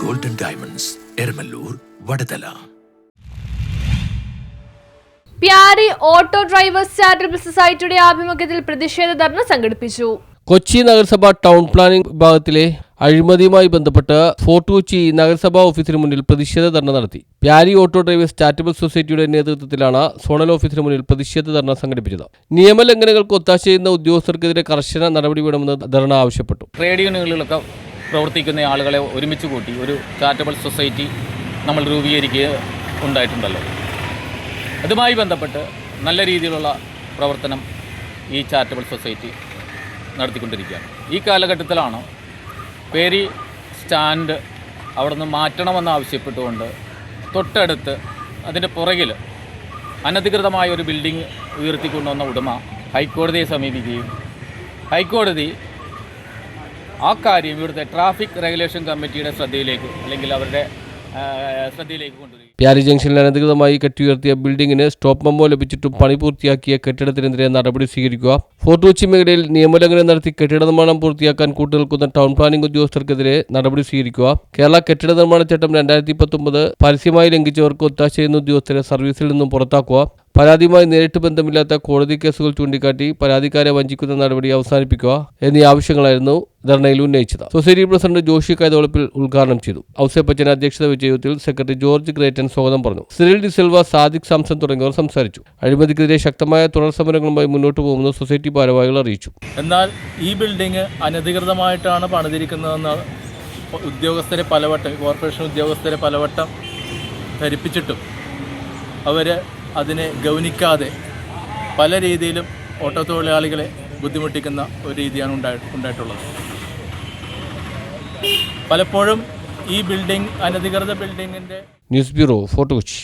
Golden diamonds Eramalloor Vadathala. Pyari auto drivers charitable സൊസൈറ്റിയുടെ ആഭിമുഖ്യത്തിൽ പ്രതിഷേധ ധർണ സംഘടിപ്പിച്ചു. കൊച്ചി നഗരസഭ ടൗൺ പ്ലാനിംഗ് വിഭാഗത്തിലെ അഴിമതിയുമായി ബന്ധപ്പെട്ട് ഫോർട്ട് കൊച്ചി നഗരസഭാ ഓഫീസിന് മുന്നിൽ പ്രതിഷേധ ധർണ നടത്തി. പ്യാരി ഓട്ടോ ഡ്രൈവേഴ്സ് ചാരിറ്റബിൾ സൊസൈറ്റിയുടെ നേതൃത്വത്തിലാണ് സോണൽ ഓഫീസിന് മുന്നിൽ പ്രതിഷേധ ധർണ സംഘടിപ്പിച്ചത്. നിയമലംഘനങ്ങൾക്ക് ഒത്താശ ചെയ്യുന്ന ഉദ്യോഗസ്ഥർക്കെതിരെ കർശന നടപടി വേണമെന്ന് ധർണ ആവശ്യപ്പെട്ടു. ട്രേഡ് യൂണിയനുകളിലൊക്കെ പ്രവർത്തിക്കുന്ന ആളുകളെ ഒരുമിച്ച് കൂട്ടി ഒരു ചാരിറ്റബിൾ സൊസൈറ്റി നമ്മൾ രൂപീകരിക്കുക ഉണ്ടായിട്ടുണ്ടല്ലോ. അതുമായി ബന്ധപ്പെട്ട് നല്ല രീതിയിലുള്ള പ്രവർത്തനം ഈ ചാരിറ്റബിൾ സൊസൈറ്റി നടത്തിക്കൊണ്ടിരിക്കുകയാണ്. ഈ കാലഘട്ടത്തിലാണ് പേരി സ്റ്റാൻഡ് അവിടെ നിന്ന് മാറ്റണമെന്ന് ആവശ്യപ്പെട്ടുകൊണ്ട് തൊട്ടടുത്ത് അതിൻ്റെ പുറകിൽ അനധികൃതമായ ഒരു ബിൽഡിംഗ് ഉയർത്തിക്കൊണ്ടുവന്ന ഉടമ ഹൈക്കോടതിയെ സമീപിക്കുകയും ഹൈക്കോടതി ആ കാര്യം ഇവിടുത്തെ ട്രാഫിക് റെഗുലേഷൻ കമ്മിറ്റിയുടെ ശ്രദ്ധയിലേക്ക് അല്ലെങ്കിൽ അവരുടെ ശ്രദ്ധയിലേക്ക് കൊണ്ടുവരിക. പ്യാരി ജംഗ്ഷനിൽ അനധികൃതമായി കെട്ടിയുയർത്തിയ ബിൽഡിംഗിന് സ്റ്റോപ്പ് മെമ്മോ ലഭിച്ചിട്ടും പണി പൂർത്തിയാക്കിയ കെട്ടിടത്തിനെതിരെ നടപടി സ്വീകരിക്കുക. ഫോർട്ട് കൊച്ചി മേഖലയിൽ നിയമലംഘനം നടത്തി കെട്ടിട നിർമ്മാണം പൂർത്തിയാക്കാൻ കൂട്ടുനിൽക്കുന്ന ടൗൺ പ്ലാനിംഗ് ഉദ്യോഗസ്ഥർക്കെതിരെ നടപടി സ്വീകരിക്കുക. കേരള കെട്ടിട നിർമ്മാണ ചട്ടം 2019 പരസ്യമായി ലംഘിച്ചവർക്ക് ഒത്താശ ചെയ്യുന്ന ഉദ്യോഗസ്ഥരെ സർവീസിൽ നിന്നും പുറത്താക്കുക. പരാതിയുമായി നേരിട്ട് ബന്ധമില്ലാത്ത കോടതി കേസുകൾ ചൂണ്ടിക്കാട്ടി പരാതിക്കാരെ വഞ്ചിക്കുന്ന നടപടി അവസാനിപ്പിക്കുക എന്നീ ആവശ്യങ്ങളായിരുന്നു ധർണയിൽ ഉന്നയിച്ചത്. സൊസൈറ്റി പ്രസിഡന്റ് ജോഷി കൈതോളപ്പിൽ ഉദ്ഘാടനം ചെയ്തു. ഔസേപ്പച്ചൻ അധ്യക്ഷത വഹിച്ച യോഗത്തിൽ സെക്രട്ടറി ജോർജ് ഗ്രേറ്റൻ സ്വാഗതം പറഞ്ഞു. Cyril D Silva, Sadiq Samson തുടങ്ങിയവർ സംസാരിച്ചു. അഴിമതിക്കെതിരെ ശക്തമായ തുടർ സമരങ്ങളുമായി മുന്നോട്ട് പോകുമെന്ന് സൊസൈറ്റി ഭാരവാഹികൾ അറിയിച്ചു. എന്നാൽ ഈ ബിൽഡിംഗ് അനധികൃതമായിട്ടാണ് പണിതിരിക്കുന്നതെന്ന് ഉദ്യോഗസ്ഥരെ പലവട്ടം കോർപ്പറേഷൻ ഉദ്യോഗസ്ഥരെ പലവട്ടം ധരിപ്പിച്ചിട്ടും അവർ അതിനെ ഗൗനിക്കാതെ പല രീതിയിലും ഓട്ടോ തൊഴിലാളികളെ ബുദ്ധിമുട്ടിക്കുന്ന ഒരു രീതിയാണ് ഉണ്ടായിട്ടുള്ളത്. പലപ്പോഴും ഈ ബിൽഡിംഗ് അനധികൃത ബിൽഡിങ്ങിൻ്റെ ന്യൂസ് ബ്യൂറോ, ഫോർട്ട് കൊച്ചി.